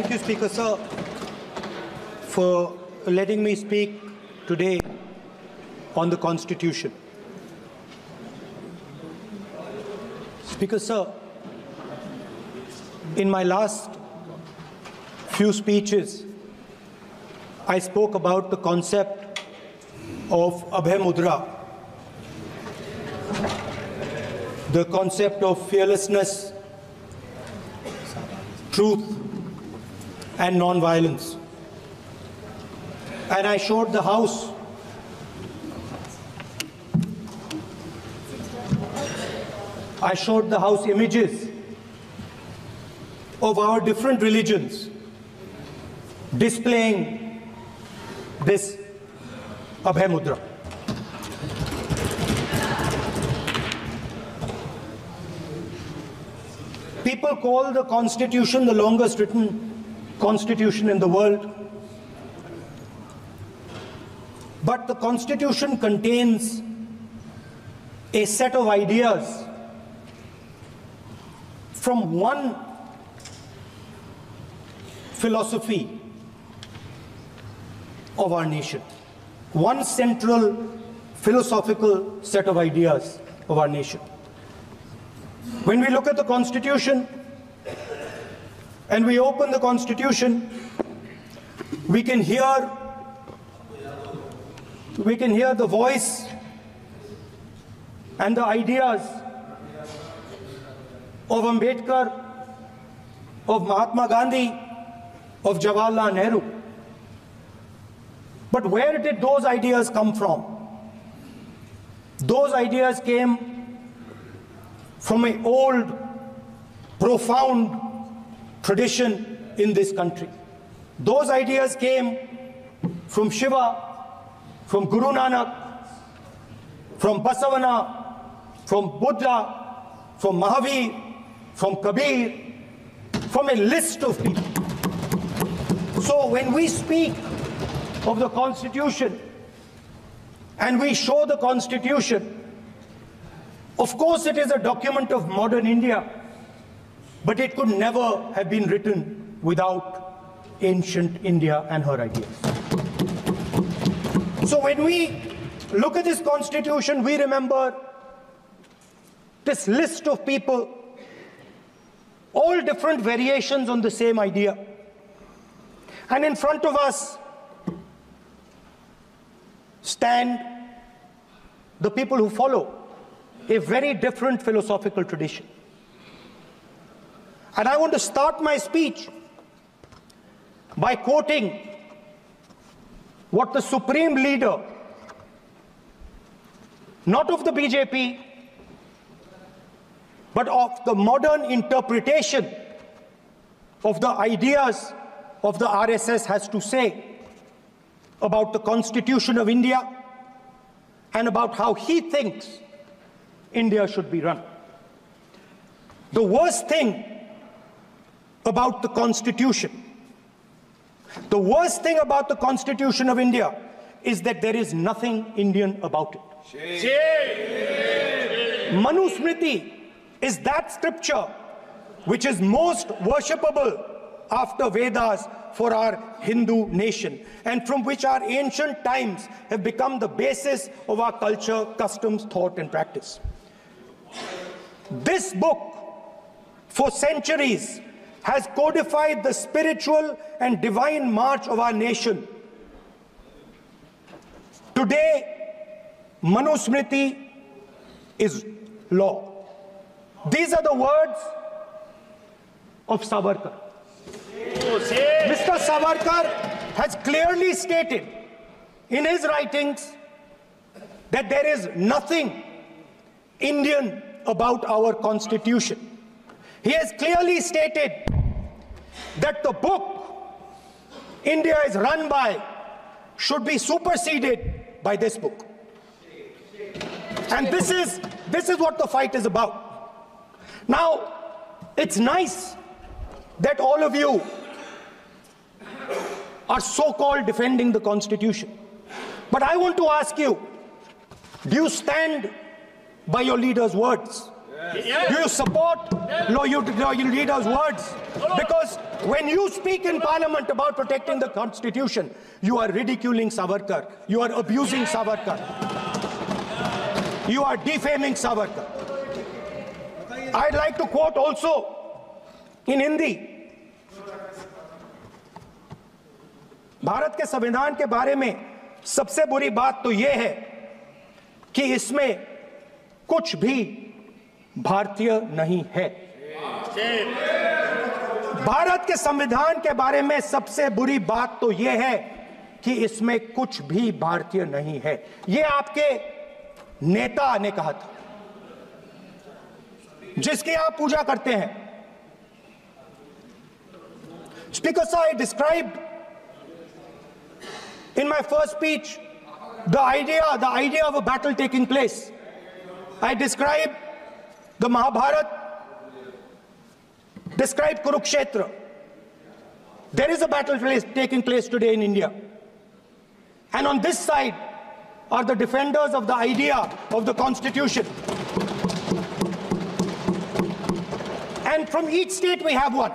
Thank you, Speaker Sir, for letting me speak today on the Constitution. Speaker Sir, in my last few speeches, I spoke about the concept of Abhay Mudra, the concept of fearlessness, truth, and non-violence. And I showed the House images of our different religions displaying this Abhay Mudra. People call the Constitution the longest written Constitution in the world. But the Constitution contains a set of ideas from one philosophy of our nation, one central philosophical set of ideas of our nation. When we look at the Constitution and we open the Constitution, we can hear the voice and the ideas of Ambedkar, of Mahatma Gandhi, of Jawaharlal Nehru. But where did those ideas come from? Those ideas came from an old, profound tradition in this country. Those ideas came from Shiva, from Guru Nanak, from Basavana, from Buddha, from Mahavir, from Kabir, from a list of people. So when we speak of the Constitution and we show the Constitution, of course it is a document of modern India, but it could never have been written without ancient India and her ideas. So when we look at this Constitution, we remember this list of people, all different variations on the same idea. And in front of us stand the people who follow a very different philosophical tradition. And I want to start my speech by quoting what the Supreme Leader, not of the BJP, but of the modern interpretation of the ideas of the RSS has to say about the Constitution of India and about how he thinks India should be run. The worst thing about the Constitution, the worst thing about the Constitution of India is that there is nothing Indian about it. Manusmriti is that scripture which is most worshipable after Vedas for our Hindu nation, and from which our ancient times have become the basis of our culture, customs, thought, and practice. This book, for centuries, has codified the spiritual and divine march of our nation. Today, Manusmriti is law. These are the words of Savarkar. Mr. Savarkar has clearly stated in his writings that there is nothing Indian about our Constitution. He has clearly stated that the book India is run by should be superseded by this book. And this is what the fight is about. Now, it's nice that all of you are so-called defending the Constitution. But I want to ask you, do you stand by your leader's words? Yes. Do you support your leader's words? Because when you speak in parliament about protecting the constitution, you are ridiculing Savarkar, you are abusing Savarkar, you are defaming Savarkar. I'd like to quote also in Hindi. Bharat के संविधान के बारे में सबसे बुरी बात तो यह है कि इसमें कुछ भी भारतीय नहीं है। भारत के संविधान के बारे में सबसे बुरी बात तो यह है कि इसमें कुछ भी भारतीय नहीं है। यह आपके नेता ने कहा था, जिसकी आप पूजा करते हैं। Speaker sir, I described in my first speech the idea of a battle taking place. I described the Mahabharata, described Kurukshetra. There is a battle taking place today in India. And on this side are the defenders of the idea of the constitution. And from each state we have one.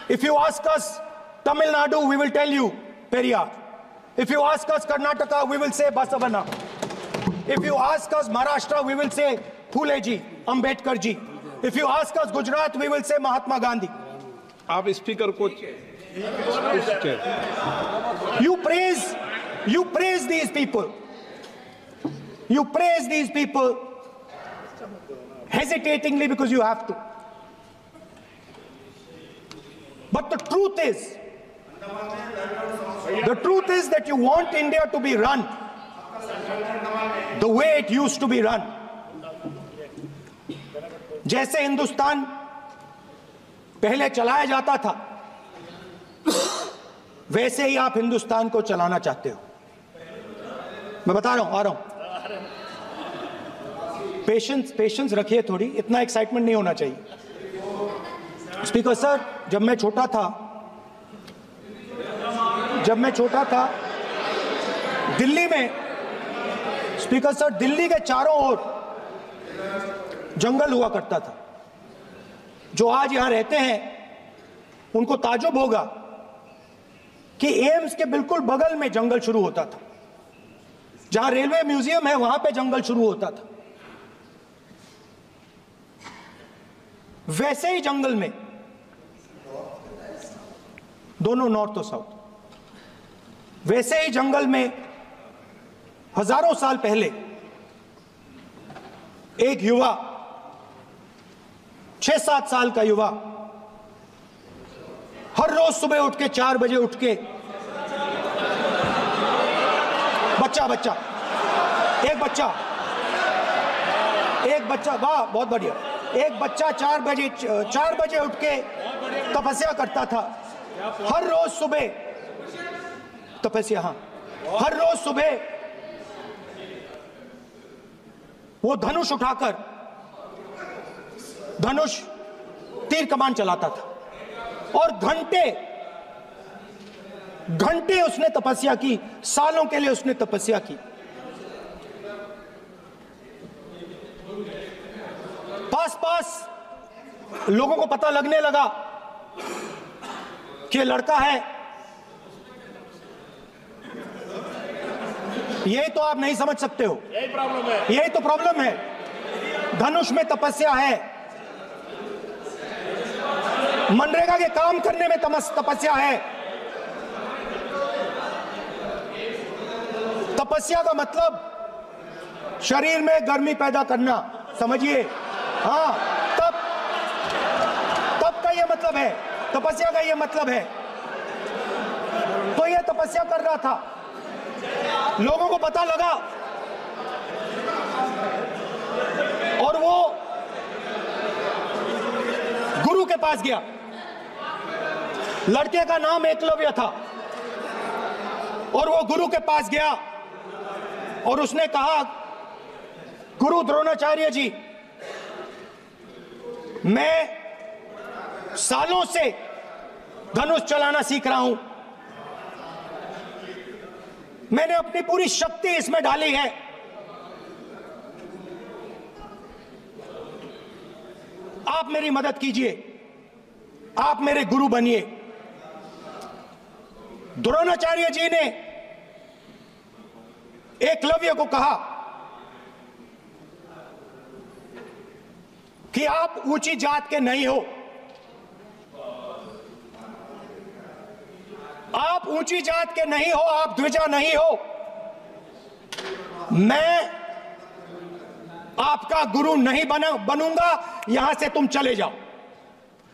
If you ask us Tamil Nadu, we will tell you Periyar. If you ask us Karnataka, we will say Basavana. If you ask us Maharashtra, we will say Phule ji, Ambedkar ji. If you ask us Gujarat, we will say Mahatma Gandhi. आप speaker को You praise these people. You praise these people hesitatingly because you have to. But the truth is that you want India to be run the way it used to be run. जैसे हिंदुस्तान पहले चलाया जाता था, वैसे ही आप हिंदुस्तान को चलाना चाहते हो। मैं बता रहा हूं, आ रहा हूं। पेशेंस रखिए थोड़ी, इतना एक्साइटमेंट नहीं होना चाहिए। स्पीकर सर, जब मैं छोटा था दिल्ली में, स्पीकर सर, दिल्ली के चारों ओर जंगल हुआ करता था। जो आज यहां रहते हैं उनको ताजुब होगा कि एम्स के बिल्कुल बगल में जंगल शुरू होता था। जहां रेलवे म्यूजियम है वहां पे जंगल शुरू होता था। वैसे ही जंगल में, दोनों नॉर्थ और साउथ, वैसे ही जंगल में हजारों साल पहले एक युवा, 6-7 साल का युवा, हर रोज सुबह उठ के 4 बजे उठ के एक बच्चा, वाह बहुत बढ़िया, एक बच्चा 4 बजे उठ के तपस्या करता था। हर रोज सुबह तपस्या, हर रोज सुबह वो धनुष उठाकर तीर कमान चलाता था और घंटे उसने तपस्या की, सालों के लिए उसने तपस्या की। पास लोगों को पता लगने लगा कि लड़का है। यही तो आप नहीं समझ सकते हो, यही तो प्रॉब्लम है। धनुष में तपस्या है, मनरेगा के काम करने में तपस्या है। तपस्या का मतलब शरीर में गर्मी पैदा करना, समझिए। हाँ, तब का ये मतलब है, तपस्या का ये मतलब है। तो ये तपस्या कर रहा था, लोगों को पता लगा और वो गुरु के पास गया। लड़के का नाम एकलव्य था और वो गुरु के पास गया और उसने कहा, गुरु द्रोणाचार्य जी, मैं सालों से धनुष चलाना सीख रहा हूं, मैंने अपनी पूरी शक्ति इसमें डाली है। आप मेरी मदद कीजिए। आप मेरे गुरु बनिए। द्रोणाचार्य जी ने एकलव्य को कहा कि आप ऊंची जात के नहीं हो, आप ऊंची जात के नहीं हो, आप द्विजा नहीं हो, मैं आपका गुरु नहीं बनूंगा, यहां से तुम चले जाओ।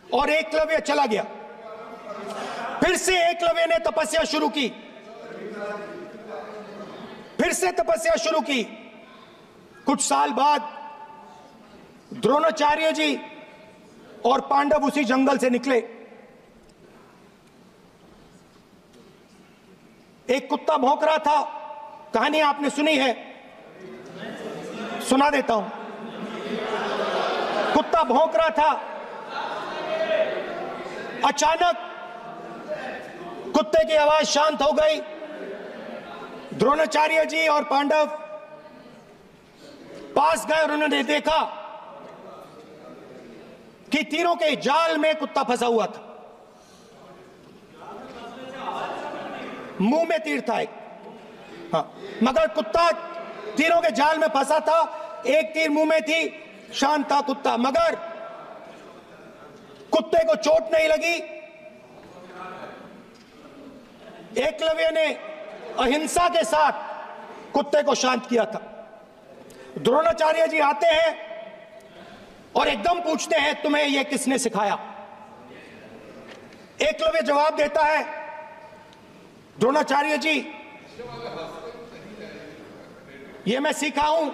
और एकलव्य चला गया। फिर से एकलव्य ने तपस्या शुरू की, फिर से तपस्या शुरू की। कुछ साल बाद द्रोणाचार्य जी और पांडव उसी जंगल से निकले। एक कुत्ता भौंक रहा था, कहानी आपने सुनी है, सुना देता हूं। कुत्ता भौंक रहा था, अचानक कुत्ते की आवाज शांत हो गई। द्रोणाचार्य जी और पांडव पास गए और उन्होंने देखा कि तीरों के जाल में कुत्ता फंसा हुआ था। मुंह में तीर था एक, हाँ, मगर कुत्ता तीरों के जाल में फंसा था। एक तीर मुंह में थी, शांत था कुत्ता, मगर कुत्ते को चोट नहीं लगी। एकलव्य ने अहिंसा के साथ कुत्ते को शांत किया था। द्रोणाचार्य जी आते हैं और एकदम पूछते हैं, तुम्हें यह किसने सिखाया? एकलव्य जवाब देता है, द्रोणाचार्य जी, यह मैं सीखा हूं,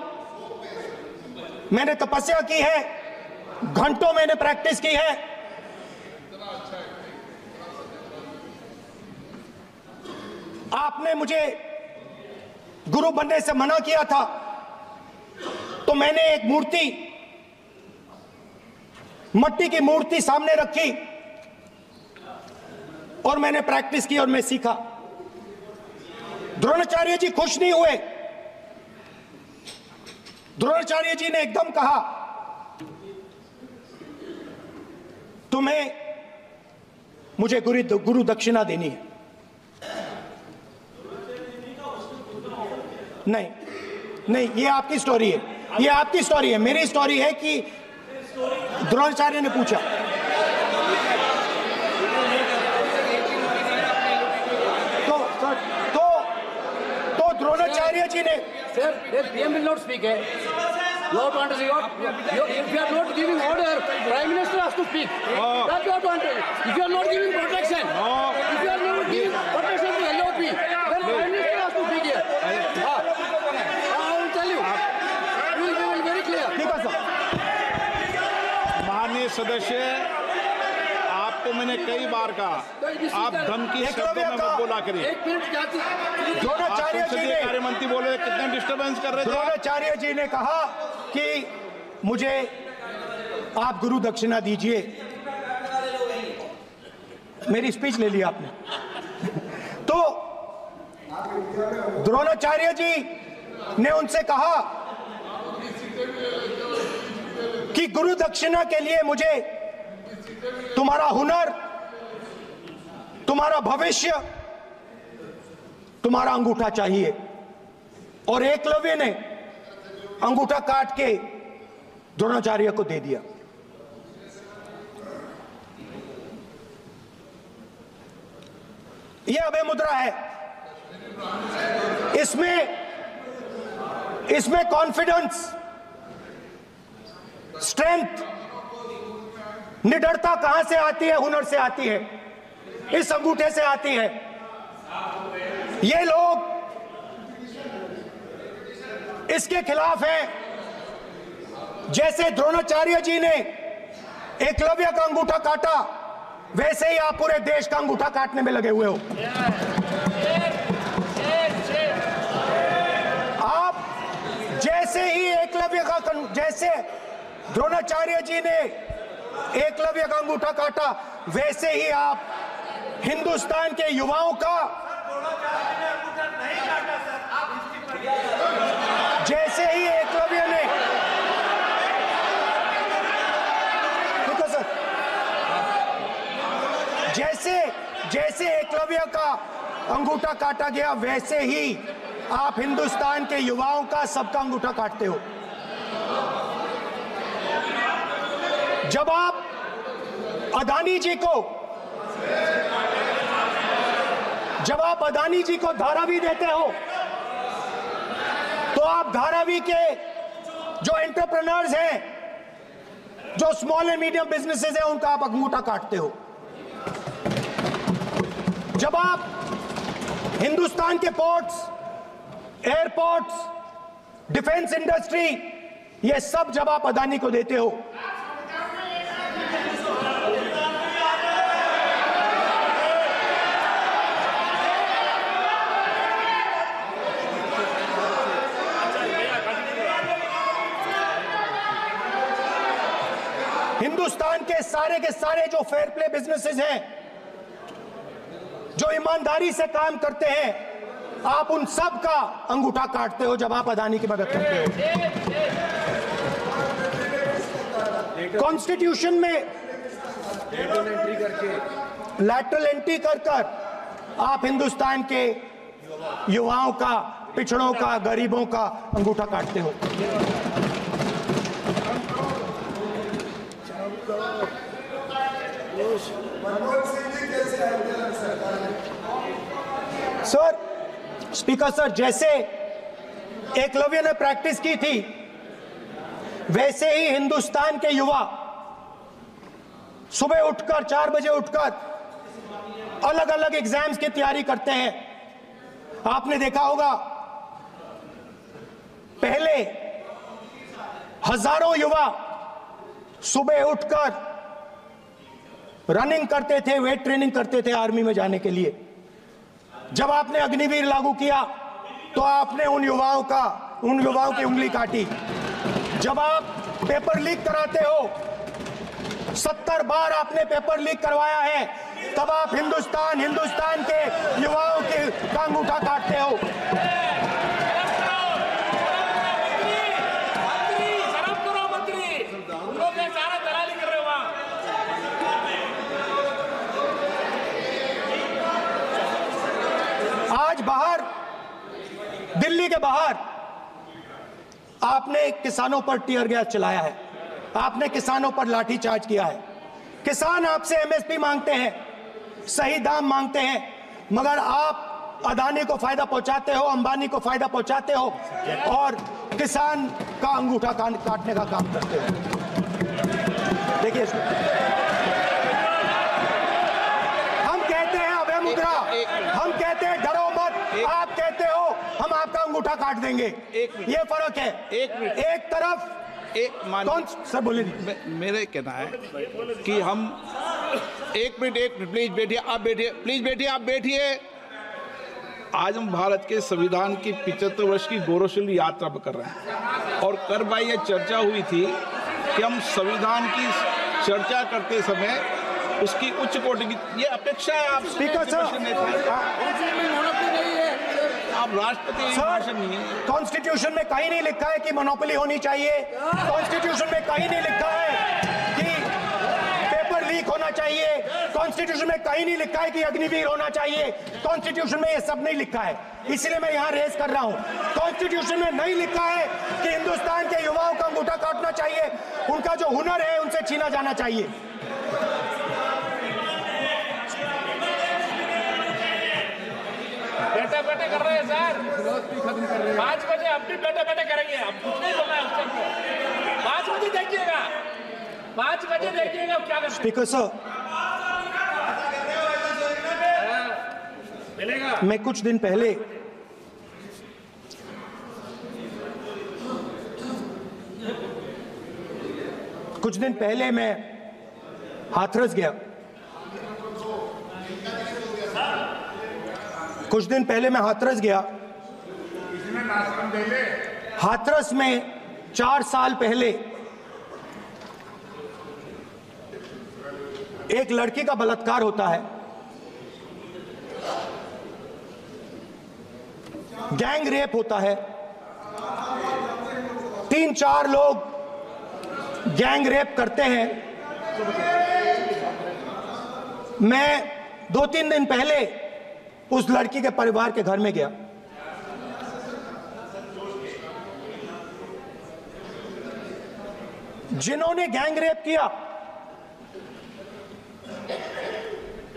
मैंने तपस्या की है, घंटों मैंने प्रैक्टिस की है। आपने मुझे गुरु बनने से मना किया था, तो मैंने एक मूर्ति, मट्टी की मूर्ति सामने रखी और मैंने प्रैक्टिस की और मैं सीखा। द्रोणाचार्य जी खुश नहीं हुए। द्रोणाचार्य जी ने एकदम कहा, तुम्हें मुझे गुरु दक्षिणा देनी है। नहीं नहीं, ये आपकी स्टोरी है, ये आपकी स्टोरी है। मेरी स्टोरी है कि द्रोणाचार्य ने पूछा। तो द्रोणाचार्य जी ने, Sir, the PM will not speak. You have to understand. If you are not giving order, Prime Minister has to speak. That you have to understand. If you are not giving protection, if you are not giving protection to LOP, then Prime Minister has to speak here. I will tell you. We will be very clear. ठीक है sir. माननीय सदस्य, आपको मैंने कई बार कहा, आप धमकी शब्दों में मत बोला करिए। एक मिनट जाती। द्रोणाचार्य जी ने, कार्य मंत्री बोले कितने डिस्टर्बेंस कर रहे थे। द्रोणाचार्य जी ने कहा कि मुझे आप गुरु दक्षिणा दीजिए। मेरी स्पीच ले ली आपने। तो द्रोणाचार्य जी ने उनसे कहा कि गुरु दक्षिणा के लिए मुझे तुम्हारा हुनर, तुम्हारा भविष्य, तुम्हारा अंगूठा चाहिए। और एकलव्य ने अंगूठा काट के द्रोणाचार्य को दे दिया। यह अभय मुद्रा है। इसमें कॉन्फिडेंस, स्ट्रेंथ, निडरता कहां से आती है? हुनर से आती है, इस अंगूठे से आती है। ये लोग इसके खिलाफ हैं। जैसे द्रोणाचार्य जी ने एकलव्य का अंगूठा काटा, वैसे ही आप पूरे देश का अंगूठा काटने में लगे हुए हो। आप जैसे ही एकलव्य का, जैसे द्रोणाचार्य जी ने एकलव्य का अंगूठा काटा, वैसे ही आप हिंदुस्तान के युवाओं का, जैसे ही एकलव्य ने, ठीक है सर, जैसे एकलव्य का अंगूठा काटा गया, वैसे ही आप हिंदुस्तान के युवाओं का सबका अंगूठा काटते हो। जब आप अदानी जी को धारावी देते हो, तो आप धारावी के जो एंटरप्रेन्योर्स हैं, जो स्मॉल एंड मीडियम बिजनेसेस हैं, उनका आप अंगूठा काटते हो। जब आप हिंदुस्तान के पोर्ट्स, एयरपोर्ट्स, डिफेंस इंडस्ट्री, ये सब जब आप अदानी को देते हो, हिंदुस्तान के सारे जो फेयर प्ले बिजनेसेस हैं, जो ईमानदारी से काम करते हैं, आप उन सब का अंगूठा काटते हो जब आप अदानी की मदद करते हो। कॉन्स्टिट्यूशन में लैटरल एंट्री कर आप हिंदुस्तान के युवाओं का, पिछड़ों का, गरीबों का अंगूठा काटते हो। सर, स्पीकर सर, जैसे एकलव्य ने प्रैक्टिस की थी, वैसे ही हिंदुस्तान के युवा सुबह उठकर 4 बजे उठकर अलग अलग एग्जाम्स की तैयारी करते हैं। आपने देखा होगा, पहले हजारों युवा सुबह उठकर रनिंग करते थे, वेट ट्रेनिंग करते थे आर्मी में जाने के लिए। जब आपने अग्निवीर लागू किया, तो आपने उन युवाओं की उंगली काटी। जब आप पेपर लीक कराते हो, 70 बार आपने पेपर लीक करवाया है, तब आप हिंदुस्तान के युवाओं के अंगूठा काटते हो। आज बाहर, दिल्ली के बाहर आपने किसानों पर टीयर गैस चलाया है, आपने किसानों पर लाठीचार्ज किया है। किसान आपसे एमएसपी मांगते हैं, सही दाम मांगते हैं, मगर आप अदानी को फायदा पहुंचाते हो, अंबानी को फायदा पहुंचाते हो और किसान का अंगूठा काटने का काम करते हो। देखिए, हम कहते हैं अभय मुद्रा, हम कहते हैं डरो मत, आप कहते हो हम आपका अंगूठा काट देंगे। ये फर्क है। एक तरफ कौन सर बोले, मेरे कहना है कि हम एक मिनट प्लीज बैठिए, आप बैठिए, प्लीज बैठिए, आप बैठिए। आज हम भारत के संविधान की 75 वर्ष की गौरवशाली यात्रा कर रहे हैं, और कर भाई ये चर्चा हुई थी कि हम संविधान की चर्चा करते समय उसकी उच्च कोटि की ये अपेक्षा है। आप स्पीकर सर, आप राष्ट्रपति भाषण नहीं है। कॉन्स्टिट्यूशन में कहीं नहीं लिखा है कि मोनोपोली होनी चाहिए। कॉन्स्टिट्यूशन में कहीं नहीं लिखा है कि पेपर लीक होना चाहिए। कॉन्स्टिट्यूशन में कहीं नहीं लिखा है कि अग्निवीर होना चाहिए। कॉन्स्टिट्यूशन में ये सब नहीं लिखा है, इसलिए मैं यहाँ रेस कर रहा हूँ। कॉन्स्टिट्यूशन में नहीं लिखा है कि हिंदुस्तान के युवाओं का अंगूठा काटना चाहिए, उनका जो हुनर है उनसे छीना जाना चाहिए। बैठे कर रहे हैं सर, 5 बजे अब भी बैठे करेंगे। अब कुछ नहीं बोलना है उसको। 5 बजे देखिएगा, 5 बजे देखिएगा क्या कर। स्पीकर सर, मिलेगा। मैं कुछ दिन पहले मैं हाथरस गया। हाथरस में 4 साल पहले एक लड़की का बलात्कार होता है। गैंग रेप होता है। 3-4 लोग गैंग रेप करते हैं। मैं 2-3 दिन पहले उस लड़की के परिवार के घर में गया। जिन्होंने गैंग रेप किया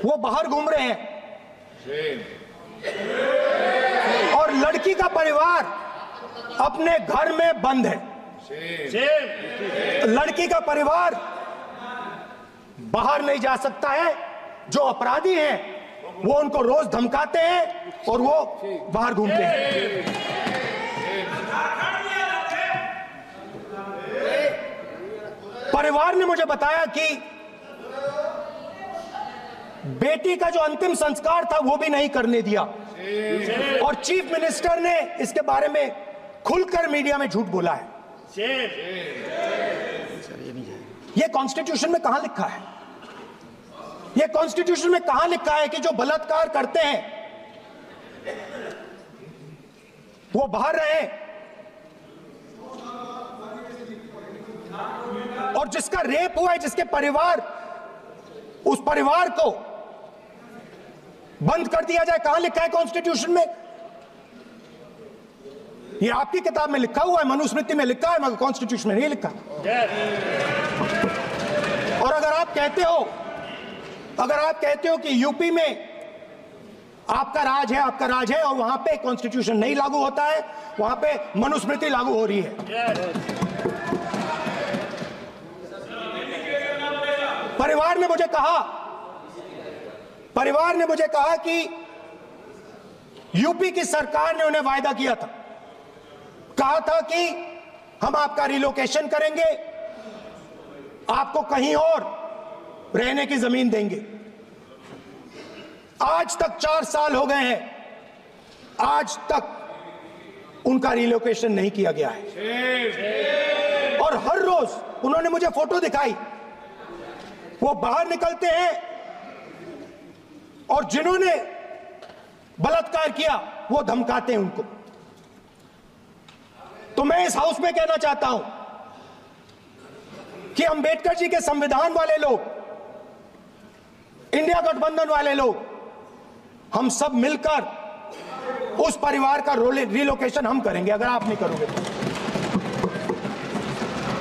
वो बाहर घूम रहे हैं और लड़की का परिवार अपने घर में बंद है। लड़की का परिवार बाहर नहीं जा सकता है। जो अपराधी हैं वो उनको रोज धमकाते हैं और वो बाहर घूमते हैं। परिवार ने मुझे बताया कि बेटी का जो अंतिम संस्कार था वो भी नहीं करने दिया और चीफ मिनिस्टर ने इसके बारे में खुलकर मीडिया में झूठ बोला है। ये कॉन्स्टिट्यूशन में कहां लिखा है? ये कॉन्स्टिट्यूशन में कहां लिखा है कि जो बलात्कार करते हैं वो बाहर रहे और जिसका रेप हुआ है, जिसके परिवार, उस परिवार को बंद कर दिया जाए? कहां लिखा है कॉन्स्टिट्यूशन में? ये आपकी किताब में लिखा हुआ है, मनुस्मृति में लिखा है, मगर कॉन्स्टिट्यूशन में नहीं लिखा। और अगर आप कहते हो कि यूपी में आपका राज है और वहां पे कॉन्स्टिट्यूशन नहीं लागू होता है, वहां पे मनुस्मृति लागू हो रही है। परिवार ने मुझे कहा कि यूपी की सरकार ने उन्हें वायदा किया था, कहा था कि हम आपका रिलोकेशन करेंगे, आपको कहीं और रहने की जमीन देंगे। आज तक 4 साल हो गए हैं, आज तक उनका रिलोकेशन नहीं किया गया है। और हर रोज उन्होंने मुझे फोटो दिखाई, वो बाहर निकलते हैं और जिन्होंने बलात्कार किया वो धमकाते हैं उनको। तो मैं इस हाउस में कहना चाहता हूं कि अंबेडकर जी के संविधान वाले लोग, इंडिया गठबंधन वाले लोग, हम सब मिलकर उस परिवार का रिलोकेशन हम करेंगे अगर आप नहीं करोगे तो।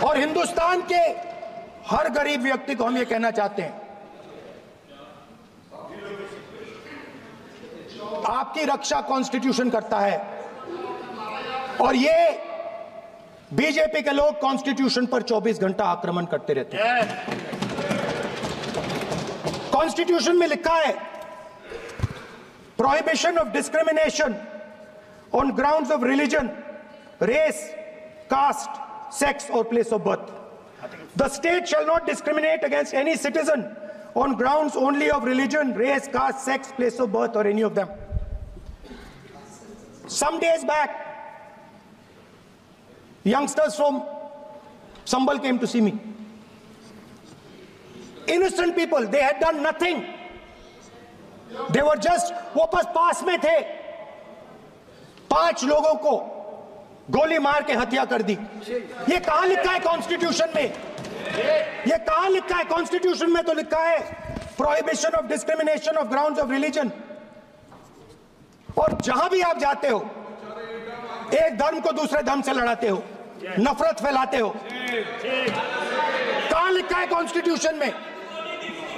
और हिंदुस्तान के हर गरीब व्यक्ति को हम ये कहना चाहते हैं, आपकी रक्षा कॉन्स्टिट्यूशन करता है और ये बीजेपी के लोग कॉन्स्टिट्यूशन पर 24 घंटा आक्रमण करते रहते हैं। कॉन्स्टिट्यूशन में लिखा है prohibition of discrimination on grounds of religion, race, caste, sex और place of birth. The state shall not discriminate against any citizen on grounds only of religion, race, caste, sex, place of birth or any of them. Some days back, youngsters from Sambal came to see me. Innocent people, they had done nothing. They were just, वो पास में थे, 5 लोगों को गोली मार के हत्या कर दी। ये कहां लिखा है कॉन्स्टिट्यूशन में? ये कहां लिखा है? कॉन्स्टिट्यूशन में तो लिखा है prohibition of discrimination of grounds of religion. और जहां भी आप जाते हो, एक धर्म को दूसरे धर्म से लड़ाते हो, नफरत फैलाते हो। कहां लिखा है कॉन्स्टिट्यूशन में?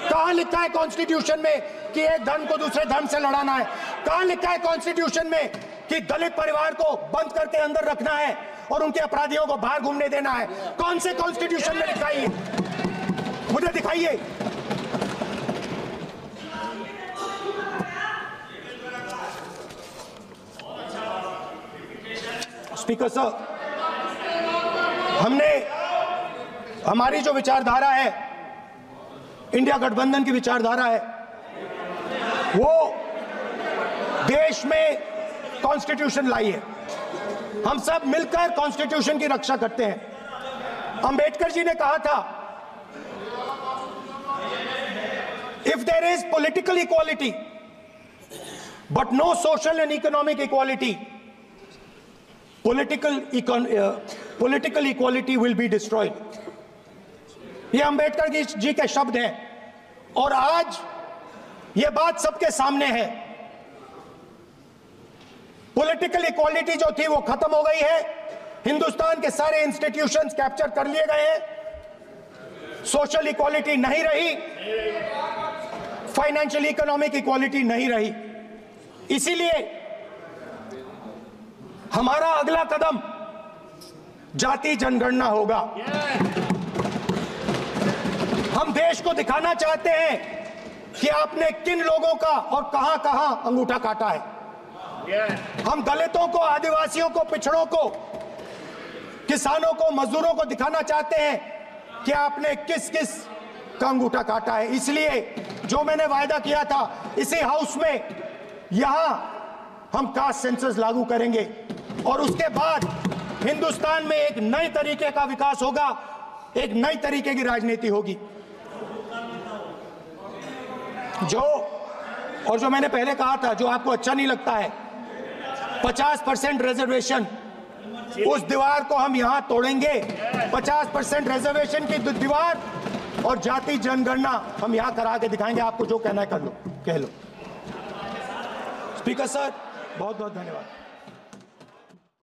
कहां लिखा है कॉन्स्टिट्यूशन में कि एक धर्म को दूसरे धर्म से लड़ाना है? कहां लिखा है कॉन्स्टिट्यूशन में कि दलित परिवार को बंद करके अंदर रखना है और उनके अपराधियों को बाहर घूमने देना है? कौन से कॉन्स्टिट्यूशन में लिखा है? मुझे दिखाइए। स्पीकर साहब, हमारी जो विचारधारा है, इंडिया गठबंधन की विचारधारा है, वो देश में कॉन्स्टिट्यूशन लाई है। हम सब मिलकर कॉन्स्टिट्यूशन की रक्षा करते हैं। अंबेडकर जी ने कहा था, if there is political equality but no social and economic equality, political equality will be destroyed. ये अंबेडकर जी के शब्द हैं। और आज यह बात सबके सामने है। पॉलिटिकल इक्वालिटी जो थी वो खत्म हो गई है। हिंदुस्तान के सारे इंस्टीट्यूशंस कैप्चर कर लिए गए हैं। सोशल इक्वालिटी नहीं रही, फाइनेंशियल इकोनॉमिक इक्वालिटी नहीं रही। इसीलिए हमारा अगला कदम जाति जनगणना होगा। हम देश को दिखाना चाहते हैं कि आपने किन लोगों का और कहां कहां अंगूठा काटा है। हम दलितों को, आदिवासियों को, पिछड़ों को, किसानों को, मजदूरों को दिखाना चाहते हैं कि आपने किस किस का अंगूठा काटा है। इसलिए जो मैंने वायदा किया था, इसी हाउस में यहां हम कास्ट सेंसस लागू करेंगे और उसके बाद हिंदुस्तान में एक नए तरीके का विकास होगा, एक नई तरीके की राजनीति होगी। जो मैंने पहले कहा था, जो आपको अच्छा नहीं लगता है, 50% रिजर्वेशन, उस दीवार को हम यहां तोड़ेंगे। 50% रिजर्वेशन की दीवार और जाति जनगणना हम यहां करा के दिखाएंगे। आपको जो कहना है कर लो, कह लो। स्पीकर सर, बहुत बहुत धन्यवाद।